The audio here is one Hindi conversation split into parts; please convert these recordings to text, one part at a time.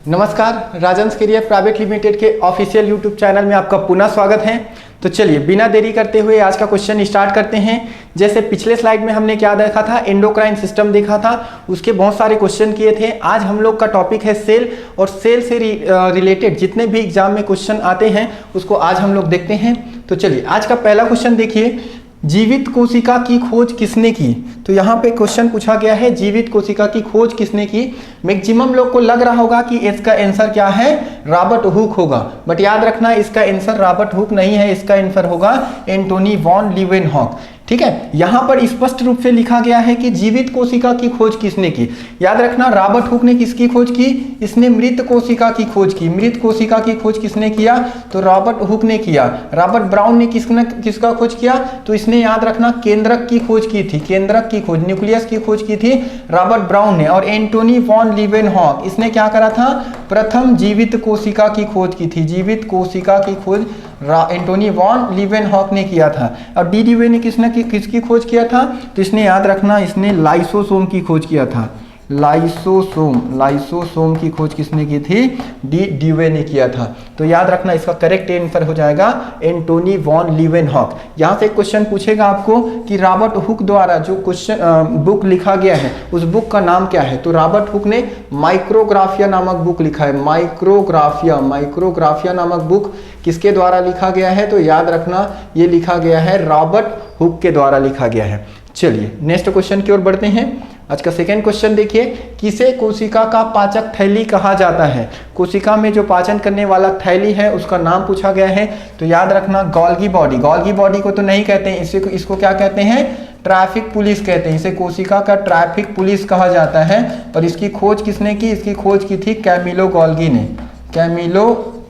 नमस्कार, राजंस कैरियर प्राइवेट लिमिटेड के ऑफिशियल यूट्यूब चैनल में आपका पुनः स्वागत है। तो चलिए बिना देरी करते हुए आज का क्वेश्चन स्टार्ट करते हैं। जैसे पिछले स्लाइड में हमने क्या देखा था, एंडोक्राइन सिस्टम देखा था, उसके बहुत सारे क्वेश्चन किए थे। आज हम लोग का टॉपिक है सेल, और सेल से रिलेटेड जितने भी एग्जाम में क्वेश्चन आते हैं उसको आज हम लोग देखते हैं। तो चलिए आज का पहला क्वेश्चन देखिए, जीवित कोशिका की खोज किसने की। तो यहाँ पे क्वेश्चन पूछा गया है, जीवित कोशिका की खोज किसने की। मैक्सिमम लोग को लग रहा होगा कि इसका आंसर क्या है, रॉबर्ट हुक होगा, बट याद रखना इसका आंसर रॉबर्ट हुक नहीं है, इसका आंसर होगा एंटोनी वॉन लीवेनहॉक। ठीक है, यहाँ पर स्पष्ट रूप से लिखा गया है कि जीवित कोशिका की खोज किसने की। याद रखना रॉबर्ट हुक ने किसकी खोज की, इसने मृत कोशिका की खोज की। मृत कोशिका की खोज किसने किया, तो रॉबर्ट हुक ने किया। रॉबर्ट ब्राउन ने किसका खोज किया, तो इसने याद रखना केंद्रक की खोज की थी। केंद्रक की खोज, न्यूक्लियस की खोज की थी रॉबर्ट ब्राउन ने। और एंटोनी वॉन लीवेनहॉक इसने क्या करा था, प्रथम जीवित कोशिका की खोज की थी। जीवित कोशिका की खोज एंटोनी वॉन लीवेनहॉक ने किया था। और डी ड्यूवे ने किसकी खोज किया था, तो इसने याद रखना इसने लाइसोसोम की खोज किया था। लाइसोसोम की खोज किसने की थी, डी ड्यूवे ने किया था। तो याद रखना इसका करेक्ट आंसर हो जाएगा एंटोनी वॉन लीवेनहॉक। यहाँ से क्वेश्चन पूछेगा आपको कि रॉबर्ट हुक द्वारा जो क्वेश्चन बुक लिखा गया है उस बुक का नाम क्या है। तो रॉबर्ट हुक ने माइक्रोग्राफिया नामक बुक लिखा है। माइक्रोग्राफिया नामक बुक किसके द्वारा लिखा गया है, तो याद रखना ये लिखा गया है रॉबर्ट हुक के द्वारा लिखा गया है। चलिए नेक्स्ट क्वेश्चन की ओर बढ़ते हैं। आज का सेकेंड क्वेश्चन देखिए, किसे कोशिका का पाचक थैली कहा जाता है। कोशिका में जो पाचन करने वाला थैली है उसका नाम पूछा गया है। तो याद रखना गोल्गी बॉडी। गोल्गी बॉडी को तो नहीं कहते हैं, इसको क्या कहते हैं, ट्रैफिक पुलिस कहते हैं। इसे कोशिका का ट्रैफिक पुलिस कहा जाता है। और इसकी खोज किसने की, इसकी खोज की थी कैमिलो गोल्गी ने।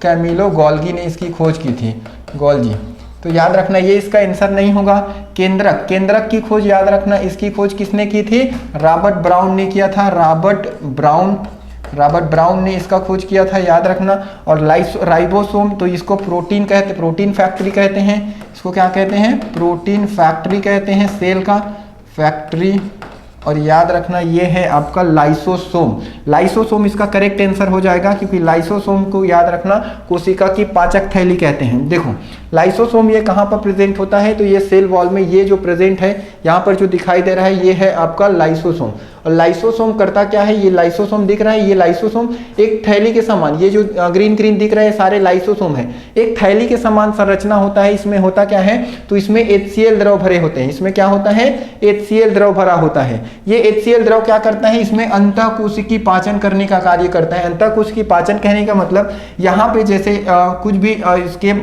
कैमिलो गोल्गी ने इसकी खोज की थी, गोल्गी। तो याद रखना ये इसका आंसर नहीं होगा। केंद्रक की खोज याद रखना इसकी खोज किसने की थी, रॉबर्ट ब्राउन ने किया था। रॉबर्ट ब्राउन ने इसका खोज किया था, याद रखना। और राइबोसोम तो इसको प्रोटीन कहते, प्रोटीन फैक्ट्री कहते हैं। इसको क्या कहते हैं, प्रोटीन फैक्ट्री कहते हैं, सेल का फैक्ट्री। और याद रखना ये है आपका लाइसोसोम इसका करेक्ट आंसर हो जाएगा, क्योंकि लाइसोसोम को याद रखना कोशिका की पाचक थैली कहते हैं। देखो लाइसोसोम ये कहाँ पर प्रेजेंट होता है, तो ये सेल वॉल में ये जो प्रेजेंट है यहाँ पर जो दिखाई दे रहा है ये है आपका लाइसोसोम। और लाइसोसोम करता क्या है, ये लाइसोसोम दिख रहा है, ये लाइसोसोम एक थैली के समान, ये जो ग्रीन दिख रहा है सारे लाइसोसोम है। एक थैली के समान संरचना होता है। इसमें होता क्या है, तो इसमें HCl द्रव भरे होते हैं। इसमें क्या होता है, HCl द्रव भरा होता है। ये HCl द्रव क्या करता है, इसमें अंतःकोशिकीय पाचन करने का कार्य करता है। अंतःकोशिकीय पाचन कहने का मतलब यहाँ पे जैसे कुछ भी इसके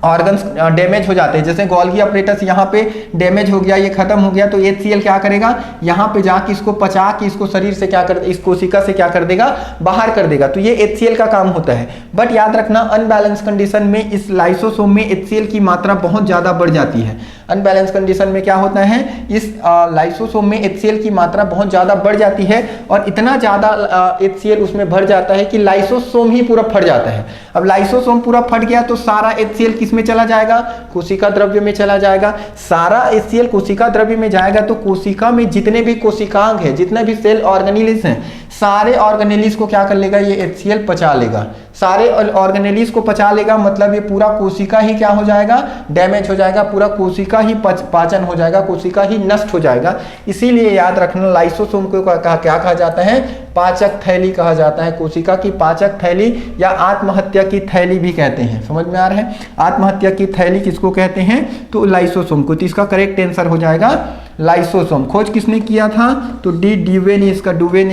ऑर्गन्स डैमेज हो जाते हैं, जैसे गोल्गी अपरेटस यहाँ पे डैमेज हो गया, ये खत्म हो गया, तो HCl क्या करेगा, यहाँ पे जाके इसको पचा के इसको शरीर से क्या कर, इस कोशिका से क्या कर देगा, बाहर कर देगा। तो ये HCl का काम होता है। बट याद रखना अनबैलेंस कंडीशन में इस लाइसोसोम में HCl की मात्रा बहुत ज्यादा बढ़ जाती है। अनबैलेंस कंडीशन में क्या होता है, इस लाइसोसोम में HCl की मात्रा बहुत ज्यादा बढ़ जाती है। और इतना ज्यादा HCl उसमें भर जाता है कि लाइसोसोम ही पूरा फट जाता है। अब लाइसोसोम पूरा फट गया तो सारा HCl किसमें चला जाएगा, कोशिका द्रव्य में चला जाएगा। सारा HCl कोशिका द्रव्य में जाएगा तो कोशिका में जितने भी कोशिकांग है, जितने भी सेल ऑर्गेनेलिस हैं, सारे ऑर्गेनेलिस को क्या कर लेगा, ये HCl पचा लेगा। सारे ऑर्गेनेलिस को पचा लेगा, मतलब ये पूरा कोशिका ही क्या हो जाएगा, डैमेज हो जाएगा, पूरा कोशिका ही पाचन हो जाएगा, कोशिका ही नष्ट हो जाएगा। इसीलिए याद रखना लाइसोसोम को क्या कहा जाता है, पाचक थैली कहा जाता है। कोशिका की पाचक थैली या आत्महत्या की थैली भी कहते हैं। समझ में आ रहा है, आत्महत्या की थैली किसको कहते हैं, तो लाइसोसोम को। तो इसका करेक्ट आंसर हो जाएगा लाइसोसोम। खोज किसने किया था, तो डी ड्यूवे ने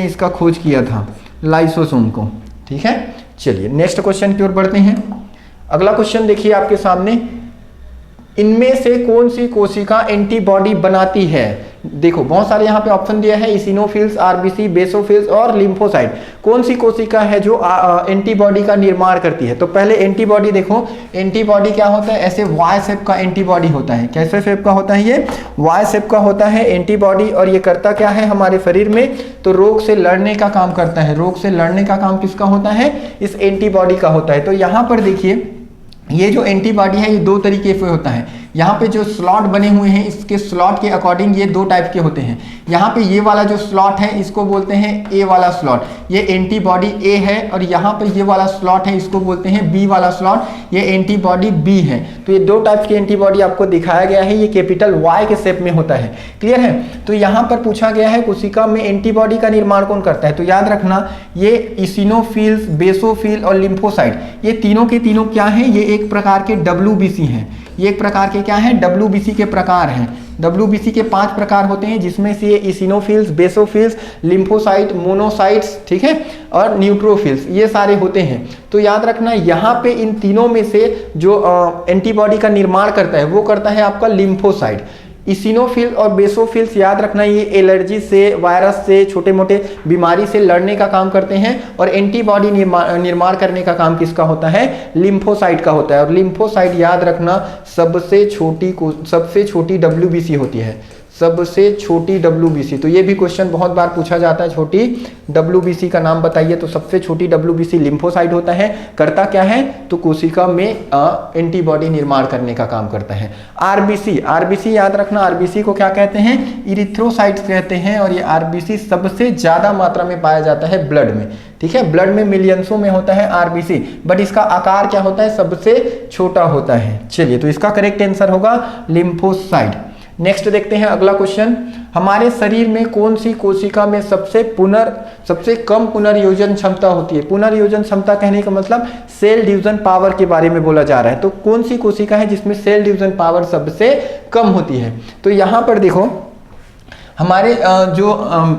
इसका खोज किया था लाइसोसोम को। ठीक है, चलिए नेक्स्ट क्वेश्चन की ओर बढ़ते हैं। अगला क्वेश्चन देखिए आपके सामने, इनमें से कौन सी कोशिका एंटीबॉडी बनाती है। देखो बहुत सारे यहाँ पे ऑप्शन दिया है, इसिनोफिल्स, आरबीसी, बेसोफिल्स और लिम्फोसाइट। कौन सी कोशिका है जो एंटीबॉडी का निर्माण करती है। तो पहले एंटीबॉडी देखो, एंटीबॉडी क्या होता है, ऐसे वाई शेप का एंटीबॉडी होता है। कैसे शेप का होता है, ये वाई शेप का होता है एंटीबॉडी। और ये करता क्या है हमारे शरीर में, तो रोग से लड़ने का काम करता है। रोग से लड़ने का काम किसका होता है, इस एंटीबॉडी का होता है। तो यहाँ पर देखिए ये जो एंटीबॉडी है ये दो तरीके से होता है। यहाँ पे जो स्लॉट बने हुए हैं इसके स्लॉट के अकॉर्डिंग ये दो टाइप के होते हैं। यहाँ पे ये वाला जो स्लॉट है इसको बोलते हैं ए वाला स्लॉट, ये एंटीबॉडी ए है, और यहाँ पे ये वाला स्लॉट है इसको बोलते हैं बी वाला स्लॉट, ये एंटीबॉडी बी है। तो ये दो टाइप की एंटीबॉडी आपको दिखाया गया है, ये कैपिटल वाई के शेप में होता है। क्लियर है? तो यहाँ पर पूछा गया है कोशिका में एंटीबॉडी का निर्माण कौन करता है, तो याद रखना ये इसिनोफिल्स, बेसोफिल और लिम्फोसाइट, ये तीनों के तीनों क्या हैं, ये एक प्रकार के WBC हैं। ये एक प्रकार के क्या है, WBC के प्रकार हैं। WBC के 5 प्रकार होते हैं, जिसमें से इसिनोफिल्स, बेसोफिल्स, लिम्फोसाइट, मोनोसाइट्स, ठीक है, और न्यूट्रोफिल्स, ये सारे होते हैं। तो याद रखना यहाँ पे इन तीनों में से जो एंटीबॉडी का निर्माण करता है वो करता है आपका लिम्फोसाइट। इसिनोफिल और बेसोफिल्स याद रखना ये एलर्जी से, वायरस से, छोटे मोटे बीमारी से लड़ने का काम करते हैं, और एंटीबॉडी निर्माण करने का काम किसका होता है, लिम्फोसाइट का होता है। और लिम्फोसाइट याद रखना सबसे छोटी WBC होती है, सबसे छोटी WBC। तो ये भी क्वेश्चन बहुत बार पूछा जाता है, छोटी WBC का नाम बताइए, तो सबसे छोटी WBC लिम्फोसाइट होता है। करता क्या है, तो कोशिका में एंटीबॉडी निर्माण करने का काम करता है। RBC याद रखना, RBC को क्या कहते हैं, इरिथ्रोसाइट्स कहते हैं, और ये RBC सबसे ज्यादा मात्रा में पाया जाता है ब्लड में। ठीक है, ब्लड में मिलियंसों में होता है RBC, बट इसका आकार क्या होता है, सबसे छोटा होता है। चलिए, तो इसका करेक्ट आंसर होगा लिम्फोसाइट। नेक्स्ट देखते हैं अगला क्वेश्चन, हमारे शरीर में कौन सी कोशिका में सबसे कम पुनर्योजन क्षमता होती है। पुनर्योजन क्षमता कहने का मतलब सेल डिवीजन पावर के बारे में बोला जा रहा है। तो कौन सी कोशिका है जिसमें सेल डिवीजन पावर सबसे कम होती है, तो यहाँ पर देखो हमारे जो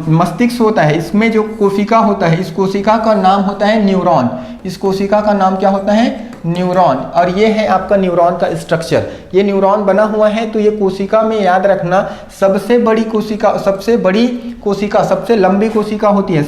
मस्तिष्क होता है इसमें जो कोशिका होता है, इस कोशिका का नाम होता है न्यूरॉन। इस कोशिका का नाम क्या होता है, न्यूरॉन। और ये है आपका न्यूरॉन का स्ट्रक्चर, ये न्यूरॉन बना हुआ है। तो ये कोशिका में याद रखना सबसे बड़ी कोशिका, सबसे लंबी कोशिका होती है,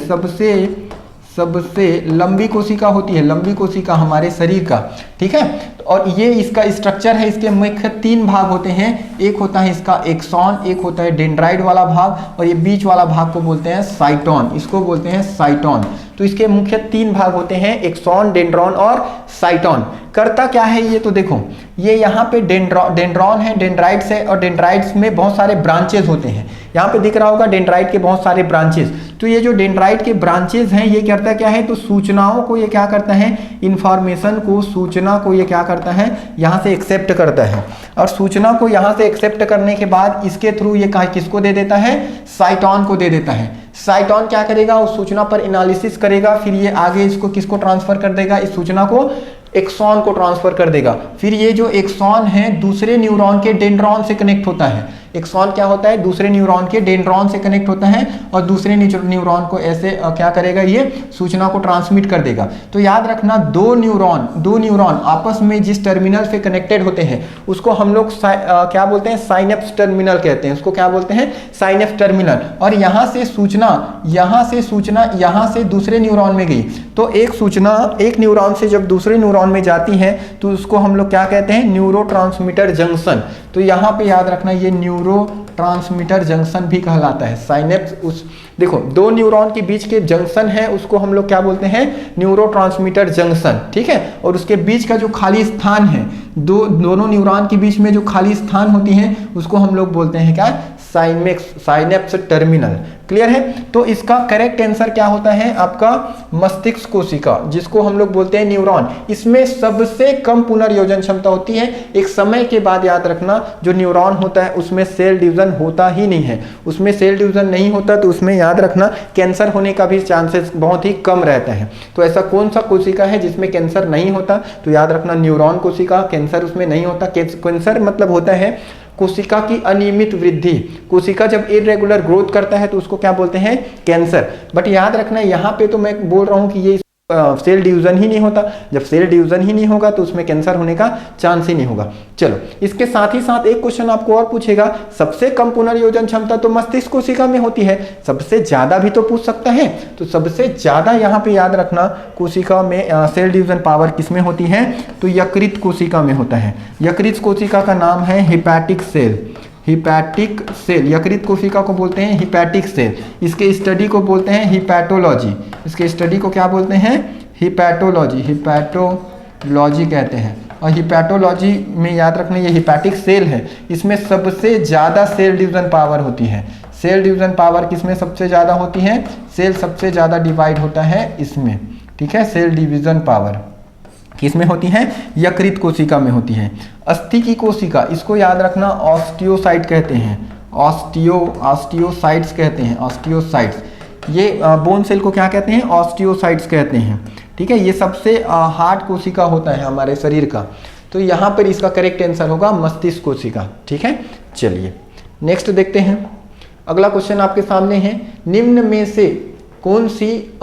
सबसे लंबी कोशिका होती है, लंबी कोशिका हमारे शरीर का। ठीक है, और ये इसका स्ट्रक्चर है, इसके मुख्य 3 भाग होते हैं। एक होता है इसका एक्सॉन, एक होता है डेंड्राइट वाला भाग, और ये बीच वाला भाग को बोलते हैं साइटोन, इसको बोलते हैं साइटोन। तो इसके मुख्य 3 भाग होते हैं, एक्सॉन, डेंड्रॉन और साइटोन। करता क्या है ये, तो देखो ये यहाँ पे डेंड्रॉन है, डेंड्राइट्स है, और डेंड्राइट्स में बहुत सारे ब्रांचेज होते हैं। यहाँ पे दिख रहा होगा डेंड्राइट के बहुत सारे ब्रांचेज। तो ये जो डेंड्राइट के ब्रांचेज हैं ये करता क्या है, तो सूचनाओं को ये क्या करता है, इंफॉर्मेशन को, सूचना को ये क्या करता है, यहाँ से एक्सेप्ट करता है। और सूचना को यहाँ से एक्सेप्ट करने के बाद इसके थ्रू ये किसको दे देता है, साइटोन को दे देता है। साइटोन क्या करेगा, उस सूचना पर एनालिसिस करेगा, फिर ये आगे इसको किसको ट्रांसफर कर देगा, इस सूचना को एक्सॉन को ट्रांसफर कर देगा। फिर ये जो एक्सॉन है दूसरे न्यूरॉन के डेंड्रॉन से कनेक्ट होता है। एक्सॉन क्या होता है, दूसरे न्यूरॉन के डेंड्रॉन से कनेक्ट होता है, और दूसरे न्यूरॉन को ऐसे क्या करेगा, ये सूचना को ट्रांसमिट कर देगा। तो याद रखना दो न्यूरॉन आपस में जिस टर्मिनल से कनेक्टेड होते हैं उसको हम लोग क्या बोलते हैं, साइनेप्स टर्मिनल कहते हैं। उसको क्या बोलते हैं, साइनेप्स टर्मिनल। और यहाँ से सूचना यहाँ से दूसरे न्यूरॉन में गई, तो एक सूचना एक न्यूरॉन से जब दूसरे न्यूरॉन में जाती है तो उसको हम लोग क्या कहते हैं, न्यूरोट्रांसमीटर जंक्शन। तो यहाँ पे याद रखना ये न्यूरोट्रांसमीटर जंक्शन भी कहलाता है। साइनेप्स, उस देखो 2 न्यूरॉन के बीच के जंक्शन है उसको हम लोग क्या बोलते हैं, न्यूरोट्रांसमीटर जंक्शन। ठीक है, और उसके बीच का जो खाली स्थान है, दोनों न्यूरॉन के बीच में जो खाली स्थान होती है उसको हम लोग बोलते हैं क्या, साइनेप्स टर्मिनल। क्लियर है? तो इसका करेक्ट आंसर क्या होता है आपका, मस्तिष्क कोशिका, जिसको हम लोग बोलते हैं न्यूरॉन। इसमें सबसे कम पुनर्योजन क्षमता होती है। एक समय के बाद याद रखना जो न्यूरॉन होता है उसमें सेल डिवीजन होता ही नहीं है। उसमें सेल डिवीजन नहीं होता तो उसमें याद रखना कैंसर होने का भी चांसेस बहुत ही कम रहता है। तो ऐसा कौन सा कोशिका है जिसमें कैंसर नहीं होता, तो याद रखना न्यूरॉन कोशिका, कैंसर उसमें नहीं होता। कैंसर मतलब होता है कोशिका की अनियमित वृद्धि। कोशिका जब इरेगुलर ग्रोथ करता है तो उसको क्या बोलते हैं, कैंसर। बट याद रखना यहाँ पे तो मैं बोल रहा हूँ कि ये सेल डिवीजन ही नहीं होता। जब सेल डिवीजन ही नहीं होगा तो उसमें कैंसर होने का चांस ही नहीं होगा। चलो, इसके साथ ही साथ एक क्वेश्चन आपको और पूछेगा, सबसे कम पुनर्योजन क्षमता तो मस्तिष्क कोशिका में होती है, सबसे ज्यादा भी तो पूछ सकता है। तो सबसे ज्यादा यहाँ पे याद रखना कोशिका में सेल डिवीजन पावर किसमें होती है, तो यकृत कोशिका में होता है। यकृत कोशिका का नाम है हिपैटिक सेल। यकृत कोशिका को बोलते हैं हिपैटिक सेल। इसके स्टडी को बोलते हैं हिपैटोलॉजी। इसके स्टडी को क्या बोलते हैं, हिपैटोलॉजी कहते हैं। और हिपैटोलॉजी में याद रखना ये हिपैटिक सेल है, इसमें सबसे ज़्यादा सेल डिवीजन पावर होती है। सेल डिवीजन पावर किसमें सबसे ज़्यादा होती है? सेल सबसे ज़्यादा डिवाइड होता है इसमें, ठीक है। सेल डिवीजन पावर किसमें होती है? यकृत कोशिका में होती है। अस्थि की कोशिका, इसको याद रखना ऑस्टियोसाइट कहते हैं, ऑस्टियोसाइट्स कहते हैं, ऑस्टियोसाइट्स। ये बोन सेल को क्या कहते हैं? ऑस्टियोसाइट्स कहते हैं, ठीक है। ये सबसे हार्ड कोशिका होता है हमारे शरीर का। तो यहाँ पर इसका करेक्ट आंसर होगा मस्तिष्क कोशिका, ठीक है। चलिए नेक्स्ट देखते हैं। अगला क्वेश्चन आपके सामने है, निम्न में से कौन सी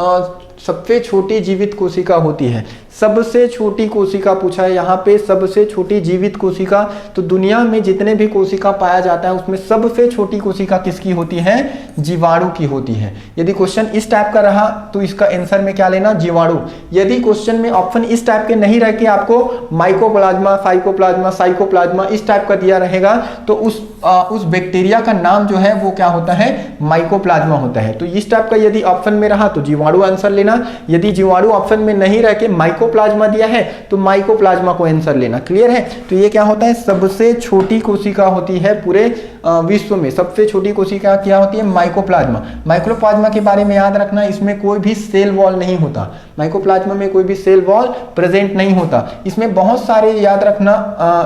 सबसे छोटी जीवित कोशिका होती है? सबसे छोटी कोशिका पूछा है यहाँ पे, सबसे छोटी जीवित कोशिका। तो दुनिया में जितने भी कोशिका पाया जाता है उसमें सबसे छोटी कोशिका किसकी होती है? जीवाणु की होती है। यदि क्वेश्चन इस टाइप का रहा तो इसका आंसर में क्या लेना? जीवाणु। यदि क्वेश्चन में ऑप्शन इस टाइप के नहीं रह के आपको माइकोप्लाज्मा, साइकोप्लाज्मा, साइकोप्लाज्मा इस टाइप का दिया रहेगा तो उस बैक्टीरिया का नाम जो है वो क्या होता है? माइकोप्लाज्मा होता है। तो इस टाइप का यदि ऑप्शन में रहा तो जीवाणु आंसर लेना। यदि जीवाणु ऑप्शन में नहीं रह के माइकोप्लाज्मा दिया है तो माइकोप्लाज्मा को आंसर लेना। क्लियर है? तो ये क्या होता है? सबसे छोटी कोशिका होती है पूरे विश्व में। सबसे छोटी कोशिका क्या होती है? माइकोप्लाज्मा। माइकोप्लाज्मा के बारे में याद रखना, इसमें कोई भी सेल वॉल नहीं होता। माइकोप्लाज्मा में कोई भी सेल वॉल प्रेजेंट नहीं होता। इसमें बहुत सारे याद रखना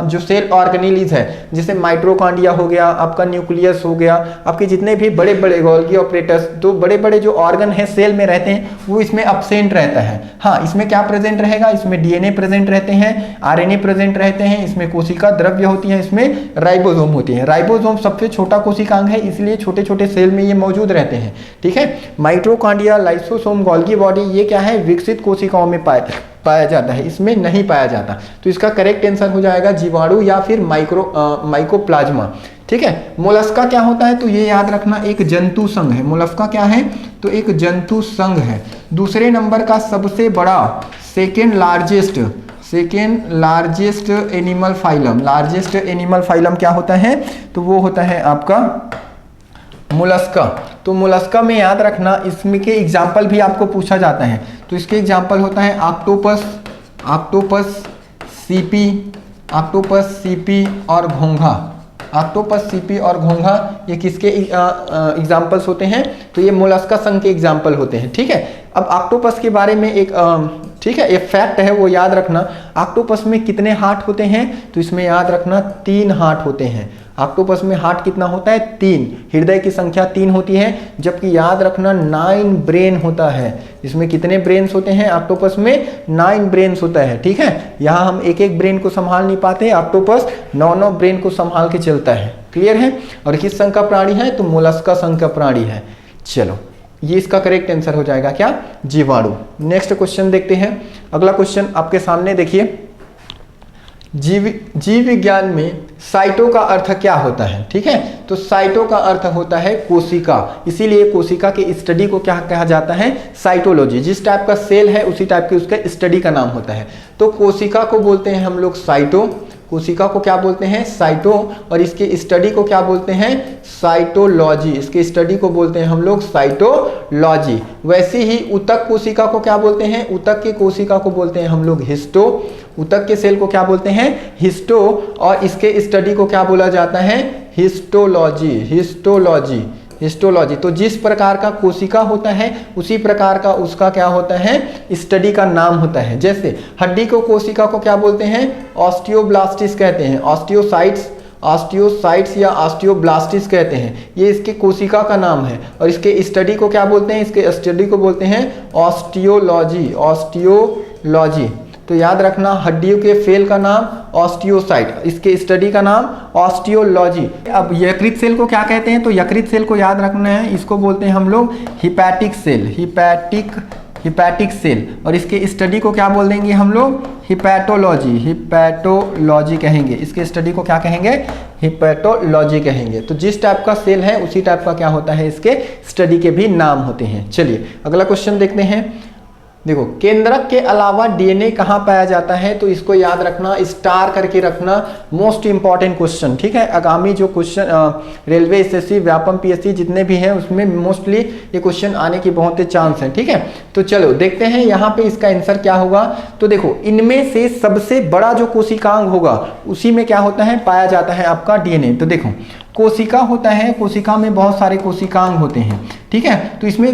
जो सेल ऑर्गेनेलिज है, जैसे माइटोकॉन्ड्रिया हो गया, आपका न्यूक्लियस हो गया, आपके जितने भी बड़े बड़े गोल्गी ऑपरेटर्स, तो बड़े बड़े जो ऑर्गन है सेल में रहते हैं वो इसमें अब्सेंट रहता है। हाँ, इसमें क्या प्रेजेंट रहेगा? इसमें डीएनए प्रेजेंट रहते हैं, आरएनए प्रेजेंट रहते हैं, इसमें कोशिका द्रव्य होती है, इसमें राइबोसोम होती है। राइबोसोम सबसे छोटा कोशिकांग है, इसलिए छोटे छोटे सेल में ये मौजूद रहते हैं, ठीक है। माइटोकॉन्ड्रिया, लाइसोसोम, गोल्गी बॉडी, ये क्या है? विकसित कोशिकाओं में पाया जाता है, इसमें नहीं पाया जाता। तो इसका करेक्ट आंसर हो जाएगा जीवाणु या फिर माइकोप्लाज्मा, ठीक है। मोलस्का क्या होता है? तो ये याद रखना एक जंतु संघ है। मोलस्का क्या है? तो एक जंतु संघ है। दूसरे नंबर का सबसे बड़ा, second largest animal phylum, largest animal phylum क्या होता है? तो वो होता है आपका मोलस्का। तो मोलस्का में याद रखना, इसमें के एग्जाम्पल भी आपको पूछा जाता है। तो इसके एग्जाम्पल होता है ऑक्टोपस, सीपी और घोंघा। ऑक्टोपस, सीपी और घोंघा ये किसके एग्जाम्पल्स होते हैं? तो ये मोलस्का संघ के एग्जाम्पल होते हैं, ठीक है। अब ऑक्टोपस के बारे में एक ठीक है, एक फैक्ट है वो याद रखना। ऑक्टोपस में कितने हार्ट होते हैं? तो इसमें याद रखना 3 हार्ट होते हैं। ऑक्टोपस में हार्ट कितना होता है? 3। हृदय की संख्या 3 होती है, जबकि याद रखना 9 ब्रेन होता है। इसमें कितने ब्रेन्स होते हैं? ऑक्टोपस में 9 ब्रेन्स होता है, ठीक है। यहाँ हम एक एक ब्रेन को संभाल नहीं पाते, ऑक्टोपस 9 ब्रेन को संभाल के चलता है। क्लियर है? और किस संघ का प्राणी है? तो मोलस्का संघ का प्राणी है। चलो, ये इसका करेक्ट आंसर हो जाएगा क्या? जीवाणु। नेक्स्ट क्वेश्चन देखते हैं। अगला क्वेश्चन आपके सामने देखिए, जीव विज्ञान में साइटो का अर्थ क्या होता है? ठीक है, तो साइटो का अर्थ होता है कोशिका, इसीलिए कोशिका के स्टडी को क्या कहा जाता है? साइटोलॉजी। जिस टाइप का सेल है उसी टाइप के उसके स्टडी का नाम होता है। तो कोशिका को बोलते हैं हम लोग साइटो, कोशिका को क्या बोलते हैं? साइटो, और इसके स्टडी को क्या बोलते हैं? साइटोलॉजी। इसके स्टडी को बोलते हैं हम लोग साइटोलॉजी। वैसे ही ऊतक कोशिका को क्या बोलते हैं? ऊतक की कोशिका को बोलते हैं हम लोग हिस्टो। ऊतक के सेल को क्या बोलते हैं? हिस्टो, और इसके स्टडी को क्या बोला जाता है? हिस्टोलॉजी। Histology, histology. तो जिस प्रकार का कोशिका होता है उसी प्रकार का उसका क्या होता है? स्टडी का नाम होता है। जैसे हड्डी को कोशिका को क्या बोलते हैं? ऑस्टियोब्लास्टिस कहते हैं। ऑस्टियोसाइट्स या ऑस्टियोब्लास्टिस कहते हैं, ये इसके कोशिका का नाम है। और इसके स्टडी को क्या बोलते हैं? इसके स्टडी को बोलते हैं ऑस्टियोलॉजी। ऑस्टियोलॉजी। तो याद रखना, हड्डियों के फेल का नाम ऑस्टियोसाइट, इसके स्टडी का नाम ऑस्टियोलॉजी। अब यकृत सेल को क्या कहते हैं? तो यकृत सेल को याद रखना है, इसको बोलते हैं हम लोग हिपैटिक सेल। Hepatic cell. और इसके स्टडी को क्या बोल देंगे हम लोग? हिपैटोलॉजी। हिपैटोलॉजी कहेंगे। इसके स्टडी को क्या कहेंगे? हिपैटोलॉजी कहेंगे। तो जिस टाइप का सेल है उसी टाइप का क्या होता है? इसके स्टडी के भी नाम होते हैं। चलिए अगला क्वेश्चन देखते हैं। देखो केंद्रक के अलावा डीएनए कहाँ पाया जाता है, तो इसको याद रखना, स्टार करके रखना, मोस्ट इंपॉर्टेंट क्वेश्चन, ठीक है। आगामी जो question railway SSC Vyapam PSC जितने भी हैं उसमें मोस्टली ये क्वेश्चन आने की बहुत ही चांस है, ठीक है। तो चलो देखते हैं यहाँ पे इसका आंसर क्या होगा। तो देखो इनमें से सबसे बड़ा जो कोशिकांग होगा उसी में क्या होता है, पाया जाता है आपका डीएनए। तो देखो कोशिका होता है, कोशिका में बहुत सारे कोशिकांग होते हैं, ठीक है। तो इसमें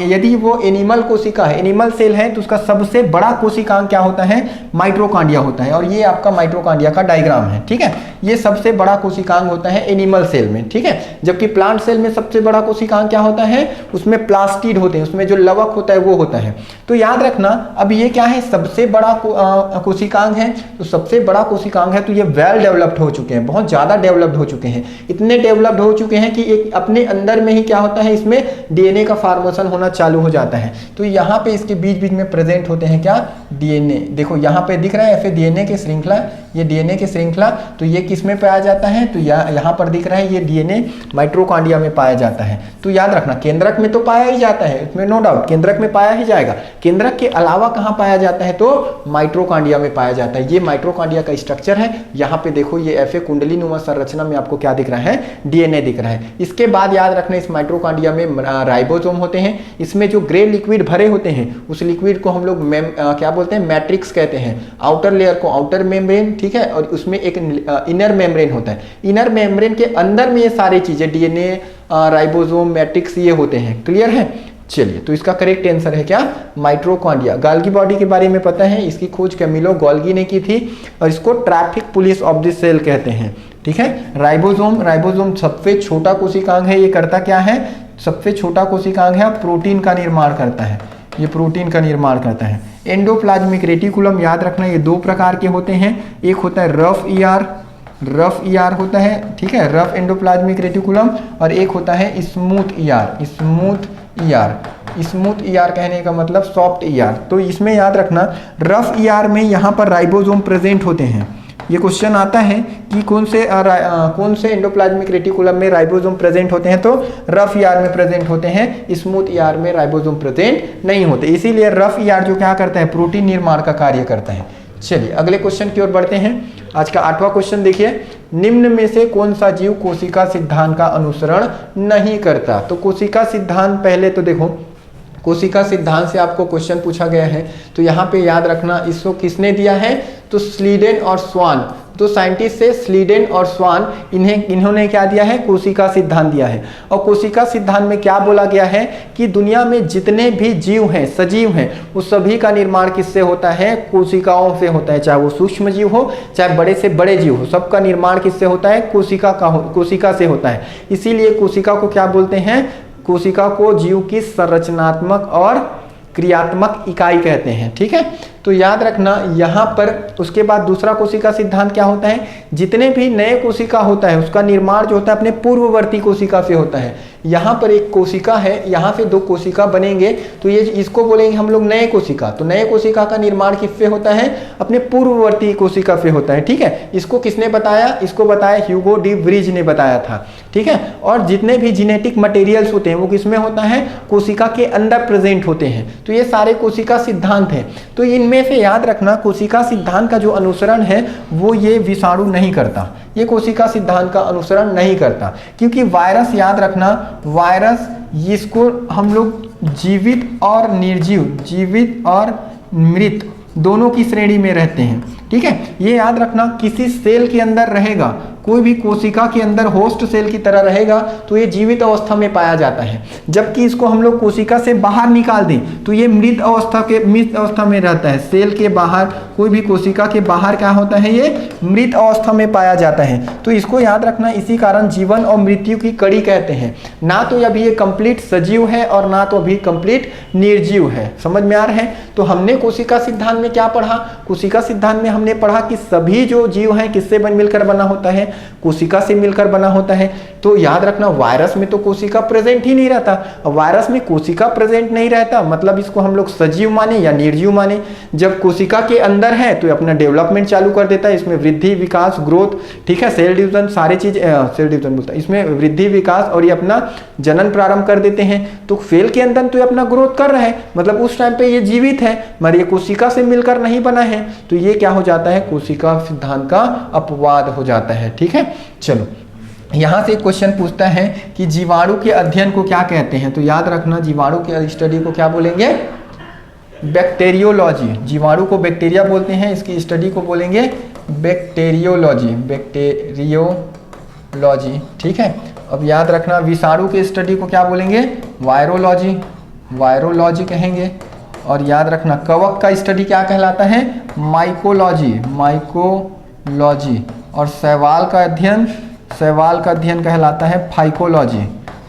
यदि वो एनिमल कोशिका है, एनिमल सेल है, तो उसका सबसे बड़ा कोशिकांग क्या होता है, माइटोकॉन्ड्रिया होता है। और ये आपका माइटोकॉन्ड्रिया का डायग्राम है, ठीक है। ये सबसे बड़ा कोशिकांग होता है एनिमल सेल में, ठीक है। जबकि प्लांट सेल में सबसे बड़ा कोशिकांग क्या होता है, उसमें प्लास्टिड होते हैं, उसमें जो लवक होता है वो होता है। तो याद रखना अब ये क्या है, सबसे बड़ा कोशिकांग है। तो सबसे बड़ा कोशिकांग है तो ये वेल डेवलप्ड हो चुके हैं, बहुत ज़्यादा डेवलप्ड हो चुके हैं, इतने डेवलप्ड हो चुके हैं कि एक अपने अंदर में ही क्या होता है, इसमें डीएनए का फॉर्मेशन होना चालू हो जाता है। तो यहाँ पे इसके बीच बीच में प्रेजेंट होते हैं क्या, डीएनए। देखो यहाँ पे दिख रहा है ऐसे डीएनए के श्रृंखला, ये डीएनए के श्रृंखला। तो ये किस में पाया जाता है, तो यहाँ पर दिख रहा है ये डीएनए माइटोकॉन्ड्रिया में पाया जाता है। तो याद रखना केंद्रक में तो पाया ही जाता है, इसमें नो डाउट केंद्रक में पाया ही जाएगा। केंद्रक के अलावा कहाँ पाया जाता है, तो माइटोकॉन्ड्रिया में पाया जाता है। ये माइटोकॉन्ड्रिया का स्ट्रक्चर है। यहाँ पे देखो ये ऐसे कुंडली नुमा संरचना में आपको क्या दिख रहा है, डीएनए दिख रहा है। इसके बाद याद रखना इस माइटोकॉन्ड्रिया में राइबोसोम होते हैं। इसमें जो ग्रे लिक्विड भरे होते हैं उस लिक्विड को हम लोग क्या बोलते हैं, मैट्रिक्स कहते हैं। आउटर लेयर को आउटर मेम्ब्रेन, ठीक है, और उसमें एक इनर मेम्ब्रेन होता है। इनर मेम्ब्रेन के अंदर में ये सारी चीजें डीएनए, राइबोसोम, मैट्रिक्स ये होते हैं। क्लियर है। चलिए तो इसका करेक्ट आंसर है क्या, माइटोकॉन्ड्रिया। गाल्गी बॉडी के बारे में पता है, इसकी खोज कैमिलो गोल्गी ने की थी और इसको traffic police of the cell कहते हैं, ठीक है। राइबोसोम सबसे छोटा कोशिकांग है। ये करता क्या है, सबसे छोटा कोशिकांग है, प्रोटीन का निर्माण करता है, ये प्रोटीन का निर्माण करता है। एंडोप्लाज्मिक रेटिकुलम याद रखना ये दो प्रकार के होते हैं, एक होता है रफ ईआर होता है, ठीक है, रफ एंडोप्लाज्मिक रेटिकुलम, और एक होता है स्मूथ ईआर कहने का मतलब सॉफ्ट ईआर। तो इसमें याद रखना रफ ईआर में यहाँ पर राइबोसोम प्रेजेंट होते हैं। ये क्वेश्चन आता है कि कौन से एंडोप्लाज्मिक रेटिकुलम में राइबोसोम प्रेजेंट होते हैं, तो रफ ईआर में प्रेजेंट होते हैं, स्मूथ ईआर में राइबोसोम प्रेजेंट नहीं होते। इसीलिए रफ ईआर जो क्या करता है, प्रोटीन निर्माण का कार्य करता है। चलिए अगले क्वेश्चन की ओर बढ़ते हैं। आज का 8वां क्वेश्चन देखिए, निम्न में से कौन सा जीव कोशिका सिद्धांत का अनुसरण नहीं करता। तो कोशिका सिद्धांत, पहले तो देखो कोशिका सिद्धांत से आपको क्वेश्चन पूछा गया है, तो यहाँ पे याद रखना इसको किसने दिया है, तो स्लीडेन और स्वान। तो साइंटिस्ट से स्लीडेन और स्वान इन्होंने क्या दिया है, कोशिका सिद्धांत दिया है। और कोशिका सिद्धांत में क्या बोला गया है कि दुनिया में जितने भी जीव हैं, सजीव हैं, उस सभी का निर्माण किससे होता है, कोशिकाओं से होता है। चाहे वो सूक्ष्म जीव हो, चाहे बड़े से बड़े जीव हो, सबका निर्माण किससे होता है, कोशिका से होता है। इसीलिए कोशिका को क्या बोलते हैं, कोशिका को जीव की संरचनात्मक और क्रियात्मक इकाई कहते हैं, ठीक है। तो याद रखना यहाँ पर उसके बाद दूसरा कोशिका सिद्धांत क्या होता है, जितने भी नए कोशिका होता है उसका निर्माण जो होता है अपने पूर्ववर्ती कोशिका से होता है। यहाँ पर एक कोशिका है, यहाँ से दो कोशिका बनेंगे तो ये इसको बोलेंगे हम लोग नए कोशिका। तो नए कोशिका का निर्माण किससे होता है, अपने पूर्ववर्ती कोशिका से होता है, ठीक है। इसको किसने बताया, इसको बताया ह्यूगो डी व्रीज ने बताया था, ठीक है। और जितने भी जेनेटिक मटेरियल्स होते हैं वो किसमें होता है, कोशिका के अंदर प्रेजेंट होते हैं। तो ये सारे कोशिका सिद्धांत हैं। तो इनमें से याद रखना कोशिका सिद्धांत का जो अनुसरण है वो ये विषाणु नहीं करता, ये कोशिका सिद्धांत का अनुसरण नहीं करता। क्योंकि वायरस, याद रखना वायरस, इसको हम लोग जीवित और निर्जीव, जीवित और मृत दोनों की श्रेणी में रहते हैं, ठीक है। ये याद रखना किसी सेल के अंदर रहेगा, कोई भी कोशिका के अंदर होस्ट सेल की तरह रहेगा तो ये जीवित अवस्था में पाया जाता है। जबकि इसको हम लोग कोशिका से बाहर निकाल दें तो ये मृत अवस्था में रहता है। सेल के बाहर, कोई भी कोशिका के बाहर क्या होता है, ये मृत अवस्था में पाया जाता है। तो इसको याद रखना, इसी कारण जीवन और मृत्यु की कड़ी कहते हैं। ना तो अभी ये कंप्लीट सजीव है और ना तो अभी कंप्लीट निर्जीव है। समझ में आ रहा है। तो हमने कोशिका सिद्धांत में क्या पढ़ा, कोशिका सिद्धांत में हमने पढ़ा कि सभी जो जीव हैं किससे मिलकर बना होता है, कोशिका से मिलकर बना होता है। तो याद रखना वायरस में तो कोशिका प्रेजेंट ही नहीं रहता। वायरस में कोशिका प्रेजेंट नहीं रहता मतलब इसको हम लोग सजीव माने या निर्जीव माने। जब कोशिका के अंदर है तो अपना डेवलपमेंट चालू कर देता है, इसमें वृद्धि विकास ग्रोथ, ठीक है, सेल डिवीजन, सारी चीज सेल डिवीजन बोलता है, इसमें वृद्धि विकास और ये अपना जनन प्रारंभ कर देते हैं। तो सेल के अंदर तो ये अपना ग्रोथ कर रहा है, मतलब उस टाइम पे ये जीवित है, मगर ये कोशिका से मिलकर नहीं बना है। तो ये क्या हो जाता है, कोशिका सिद्धांत का अपवाद हो जाता है। ठीक है, चलो यहां से क्वेश्चन पूछता है कि जीवाणु के अध्ययन को क्या कहते हैं। तो याद रखना जीवाणु के स्टडी को क्या बोलेंगे, बैक्टीरियोलॉजी। जीवाणु को बैक्टीरिया बोलते हैं, इसकी स्टडी को बोलेंगे बैक्टीरियोलॉजी, बैक्टीरियोलॉजी। ठीक है, अब याद रखना विषाणु के स्टडी को क्या बोलेंगे, वायरोलॉजी, वायरोलॉजी कहेंगे। और याद रखना कवक का स्टडी क्या कहलाता है, माइकोलॉजी, माइकोलॉजी। और शैवाल का अध्ययन, शैवाल का अध्ययन कहलाता है फाइकोलॉजी।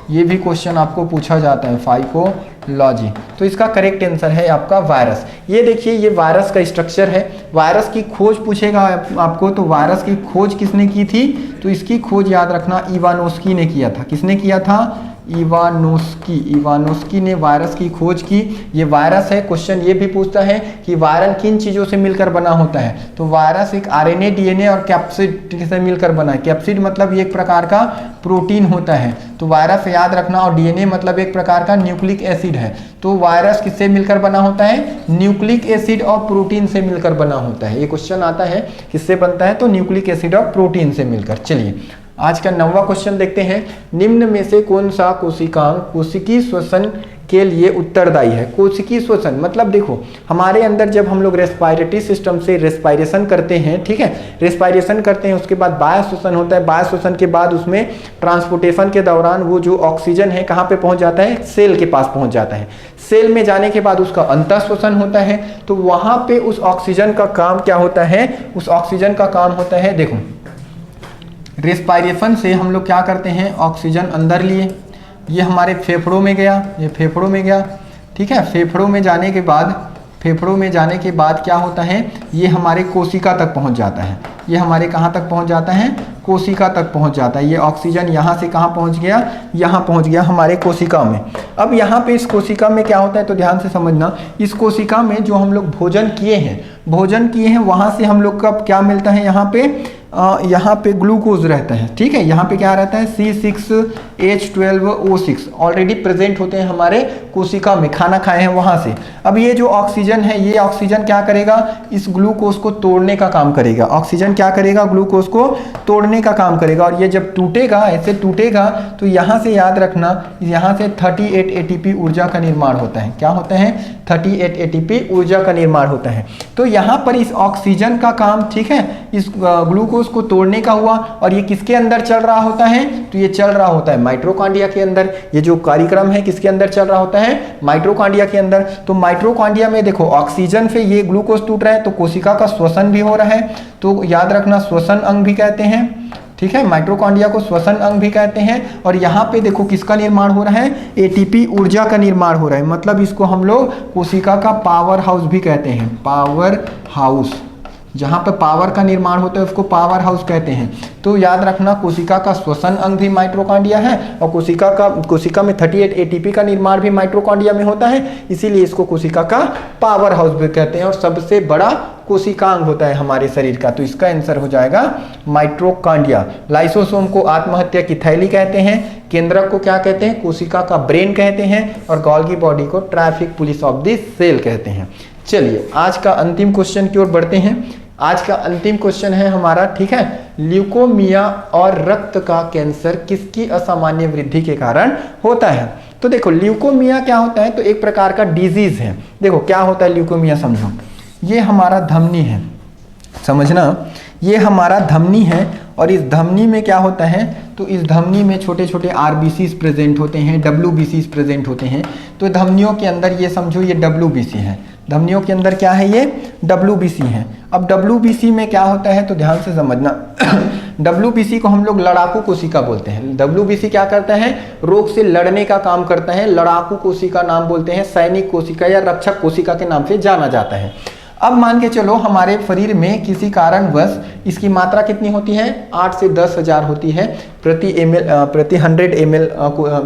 ये भी क्वेश्चन आपको पूछा जाता है, फाइकोलॉजी। तो इसका करेक्ट आंसर है आपका वायरस। ये देखिए ये वायरस का स्ट्रक्चर है। वायरस की खोज पूछेगा आपको, तो वायरस की खोज किसने की थी, तो इसकी खोज याद रखना इवानोस्की ने किया था। किसने किया था, इवानोस्की, इवानोस्की ने वायरस की खोज की। ये वायरस है। क्वेश्चन ये भी पूछता है कि वायरस किन चीज़ों से मिलकर बना होता है, तो वायरस एक आरएनए, डीएनए और कैप्सिड से मिलकर बना है। कैप्सिड मतलब ये एक प्रकार का प्रोटीन होता है, तो वायरस याद रखना। और डीएनए मतलब एक प्रकार का न्यूक्लिक एसिड है। तो वायरस किससे मिलकर बना होता है, न्यूक्लिक एसिड और प्रोटीन से मिलकर बना होता है। ये क्वेश्चन आता है किससे बनता है, तो न्यूक्लिक एसिड और प्रोटीन से मिलकर। चलिए आज का 9वां क्वेश्चन देखते हैं। निम्न में से कौन सा कोशिकांग कोशिकीय श्वसन के लिए उत्तरदायी है। कोशिकीय श्वसन मतलब देखो हमारे अंदर जब हम लोग रेस्पिरेटरी सिस्टम से रेस्पिरेशन करते हैं, ठीक है, रेस्पिरेशन करते हैं, उसके बाद बाह्य श्वसन होता है। बाह्य श्वसन के बाद उसमें ट्रांसपोर्टेशन के दौरान वो जो ऑक्सीजन है कहाँ पे पहुँच जाता है, सेल के पास पहुँच जाता है। सेल में जाने के बाद उसका अंतः श्वसन होता है। तो वहाँ पे उस ऑक्सीजन का काम क्या होता है, उस ऑक्सीजन का काम होता है, देखो रेस्पिरेशन से हम लोग क्या करते हैं, ऑक्सीजन अंदर लिए, ये हमारे फेफड़ों में गया, ये फेफड़ों में गया, ठीक है। फेफड़ों में जाने के बाद, फेफड़ों में जाने के बाद क्या होता है, ये हमारे कोशिका तक पहुंच जाता है। ये हमारे कहाँ तक पहुंच जाता है, कोशिका तक पहुंच जाता है। ये ऑक्सीजन यहाँ से कहाँ पहुंच गया, यहाँ पहुंच गया हमारे कोशिका में। अब यहाँ पे इस कोशिका में क्या होता है, तो ध्यान से समझना, इस कोशिका में जो हम लोग भोजन किए हैं वहाँ से हम लोग का क्या मिलता है, यहाँ पे ग्लूकोज रहता है, ठीक है। यहाँ पे क्या रहता है, C6H12O6 ऑलरेडी प्रेजेंट होते हैं हमारे कोशिका में, खाना खाए हैं वहाँ से। अब ये जो ऑक्सीजन है, ये ऑक्सीजन क्या करेगा, इस ग्लूकोज को तोड़ने का काम करेगा। ऑक्सीजन क्या करेगा, ग्लूकोज को तोड़ने का काम करेगा। और ये जब टूटेगा, ऐसे टूटेगा, तो यहाँ से याद रखना, यहाँ से 38 ATP ऊर्जा का निर्माण होता है। क्या होता है, 38 ATP ऊर्जा का निर्माण होता है। तो यहाँ पर इस ऑक्सीजन का काम, ठीक है, इस ग्लूकोज को तोड़ने का हुआ। और ये किसके अंदर चल रहा होता है, तो ये चल रहा होता है माइटोकॉन्ड्रिया के अंदर। ये जो कार्यक्रम है किसके अंदर चल रहा होता है, माइटोकॉन्ड्रिया के अंदर। तो माइटोकॉन्ड्रिया में देखो ऑक्सीजन से ये ग्लूकोज टूट रहा है, तो कोशिका का श्वसन भी हो रहा है। तो याद रखना श्वसन अंग भी कहते हैं, ठीक है, माइटोकॉन्ड्रिया को श्वसन अंग भी कहते हैं। और यहाँ पे देखो किसका निर्माण हो रहा है, ATP ऊर्जा का निर्माण हो रहा है। मतलब इसको हम लोग कोशिका का पावर हाउस भी कहते हैं। पावर हाउस, जहाँ पे पावर का निर्माण होता है उसको पावर हाउस कहते हैं। तो याद रखना कोशिका का श्वसन अंग भी माइटोकॉन्ड्रिया है, और कोशिका में 38 ATP का निर्माण भी माइटोकॉन्ड्रिया में होता है, इसीलिए इसको कोशिका का पावर हाउस भी कहते हैं। और सबसे बड़ा कोशिकांग होता है हमारे शरीर का, तो इसका आंसर हो जाएगा माइटोकॉन्ड्रिया। लाइसोसोम को आत्महत्या की थैली कहते हैं, केंद्रक को क्या कहते हैं, कोशिका का ब्रेन कहते हैं, और गोल्गी बॉडी को traffic police of the cell कहते हैं। चलिए आज का अंतिम क्वेश्चन की ओर बढ़ते हैं। आज का अंतिम क्वेश्चन है हमारा, ठीक है, ल्यूकोमिया और रक्त का कैंसर किसकी असामान्य वृद्धि के कारण होता है। तो देखो ल्यूकोमिया क्या होता है, तो एक प्रकार का डिजीज है। देखो क्या होता है ल्यूकोमिया, समझो ये हमारा धमनी है, समझना ये हमारा धमनी है। और इस धमनी में क्या होता है, तो इस धमनी में छोटे छोटे RBCs प्रेजेंट होते हैं, WBCs प्रेजेंट होते हैं। तो धमनियों के अंदर ये समझो ये WBC है, धमनियों के अंदर क्या है, ये WBC है। अब WBC में क्या होता है, तो ध्यान से समझना WBC को हम लोग लड़ाकू कोशिका बोलते हैं। WBC क्या करता है, रोग से लड़ने का काम करता है। लड़ाकू कोशिका नाम बोलते हैं, सैनिक कोशिका या रक्षक कोशिका के नाम से जाना जाता है। अब मान के चलो हमारे शरीर में किसी कारणवश इसकी मात्रा कितनी होती है, 8 से 10,000 होती है प्रति 100 ml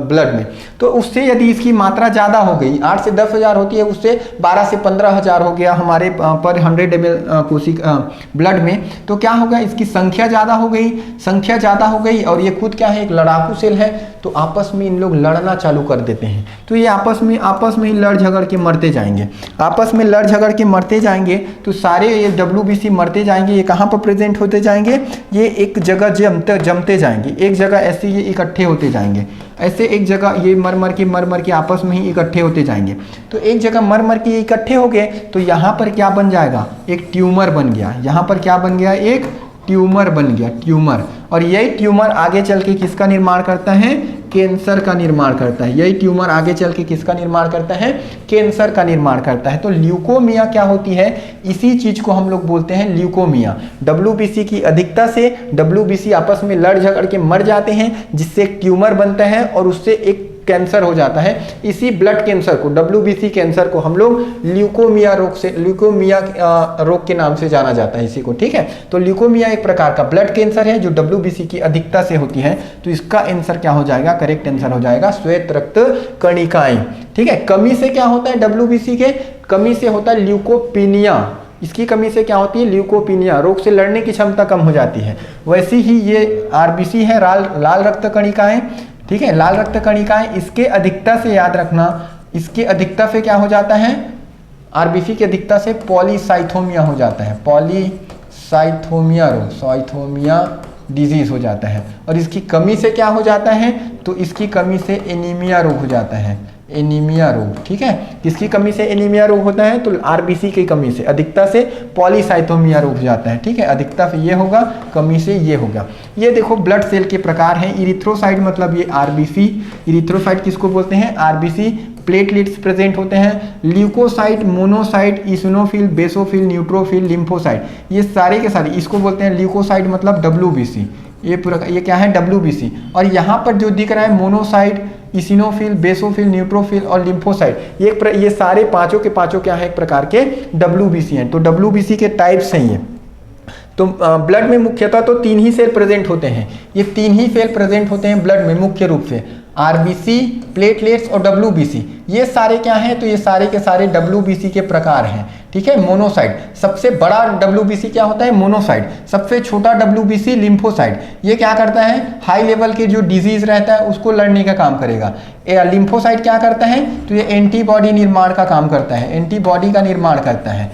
ब्लड में। तो उससे यदि इसकी मात्रा ज़्यादा हो गई, 8 से 10,000 होती है, उससे 12 से 15,000 हो गया हमारे पर 100 ml कोशिका ब्लड में, तो क्या होगा, इसकी संख्या ज़्यादा हो गई। संख्या ज़्यादा हो गई और ये खुद क्या है, एक लड़ाकू सेल है, तो आपस में इन लोग लड़ना चालू कर देते हैं। तो ये आपस में ही लड़ झगड़ के मरते जाएंगे, आपस में लड़ झगड़ के मरते जाएंगे। तो सारे ये WBC मरते जाएंगे। ये कहाँ पर प्रेजेंट होते जाएंगे, ये एक जगह जमते जाएंगे, एक जगह ऐसे ये इकट्ठे होते जाएंगे, ऐसे एक जगह ये मर मर के आपस में ही इकट्ठे होते जाएंगे। तो एक जगह मर के इकट्ठे हो गए तो यहाँ पर क्या बन जाएगा, एक ट्यूमर बन गया। यहाँ पर क्या बन गया, एक ट्यूमर बन गया, ट्यूमर। और यही ट्यूमर आगे चल के किसका निर्माण करता है, कैंसर का निर्माण करता है। यही ट्यूमर आगे चल के किसका निर्माण करता है, कैंसर का निर्माण करता है। तो ल्यूकोमिया क्या होती है, इसी चीज को हम लोग बोलते हैं ल्यूकोमिया। WBC की अधिकता से WBC आपस में लड़ झगड़ के मर जाते हैं, जिससे एक ट्यूमर बनता है और उससे एक कैंसर हो जाता है। इसी ब्लड कैंसर को, WBC कैंसर को हम लोग ल्यूकोमिया रोग के नाम से जाना जाता है इसी को, ठीक है। तो ल्यूकोमिया एक प्रकार का ब्लड कैंसर है जो WBC की अधिकता से होती है। तो इसका आंसर क्या हो जाएगा, करेक्ट आंसर हो जाएगा श्वेत रक्त कणिकाएं, ठीक है। कमी से क्या होता है, WBC के कमी से होता है ल्यूकोपीनिया। इसकी कमी से क्या होती है, ल्यूकोपीनिया, रोग से लड़ने की क्षमता कम हो जाती है। वैसी ही ये RBC है, लाल रक्त कणिकाएं, ठीक है, लाल रक्त कणिकाएं। इसके अधिकता से याद रखना, इसके अधिकता से क्या हो जाता है, RBC की अधिकता से पॉलीसाइथोमिया हो जाता है, पॉलीसाइथोमिया रोग, साइथोमिया डिजीज हो जाता है। और इसकी कमी से क्या हो जाता है, तो इसकी कमी से एनीमिया रोग हो जाता है, एनीमिया रोग, ठीक है। किसकी कमी से एनीमिया रोग होता है, तो RBC की कमी से, अधिकता से पॉलीसाइथोमिया रोग हो जाता है, ठीक है। अधिकता से ये होगा, कमी से ये होगा। ये देखो ब्लड सेल के प्रकार हैं। इरिथ्रोसाइट मतलब ये RBC, इरिथ्रोसाइट किसको बोलते हैं, RBC। प्लेटलेट्स प्रेजेंट होते हैं, leucocyte, monocyte, eosinophil, basophil, neutrophil, lymphocyte, ये सारे के सारे इसको बोलते हैं ल्यूकोसाइट मतलब WBC। ये पूरा ये क्या है, WBC। और यहाँ पर जो दिख रहा है मोनोसाइट, इसिनोफिल, बेसोफिल, न्यूट्रोफिल और लिम्फोसाइट, ये सारे पांचों के पांचों क्या है, एक प्रकार के WBC हैं। तो WBC के टाइप्स हैं ये। तो ब्लड में मुख्यतः तो 3 ही सेल प्रेजेंट होते हैं, ये 3 ही सेल प्रेजेंट होते हैं ब्लड में मुख्य रूप से, RBC, प्लेटलेट्स और WBC। ये सारे क्या हैं, तो ये सारे के सारे WBC के प्रकार हैं, ठीक है। मोनोसाइट, सबसे बड़ा WBC क्या होता है, मोनोसाइट। सबसे छोटा WBC लिम्फोसाइट। ये क्या करता है, हाई लेवल के जो डिजीज रहता है उसको लड़ने का काम करेगा। लिम्फोसाइट क्या करता है, तो ये एंटीबॉडी निर्माण का काम करता है, एंटीबॉडी का निर्माण करता है,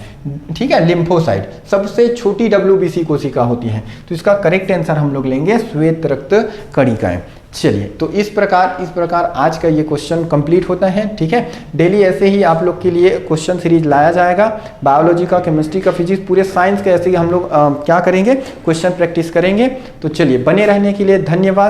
ठीक है। लिम्फोसाइट सबसे छोटी WBC कोशिका होती है। तो इसका करेक्ट आंसर हम लोग लेंगे श्वेत रक्त कणिकाएं। चलिए, तो इस प्रकार आज का ये क्वेश्चन कंप्लीट होता है, ठीक है। डेली ऐसे ही आप लोग के लिए क्वेश्चन सीरीज लाया जाएगा, बायोलॉजी का, केमिस्ट्री का, फिजिक्स, पूरे साइंस का ऐसे ही हम लोग क्या करेंगे, क्वेश्चन प्रैक्टिस करेंगे। तो चलिए, बने रहने के लिए धन्यवाद।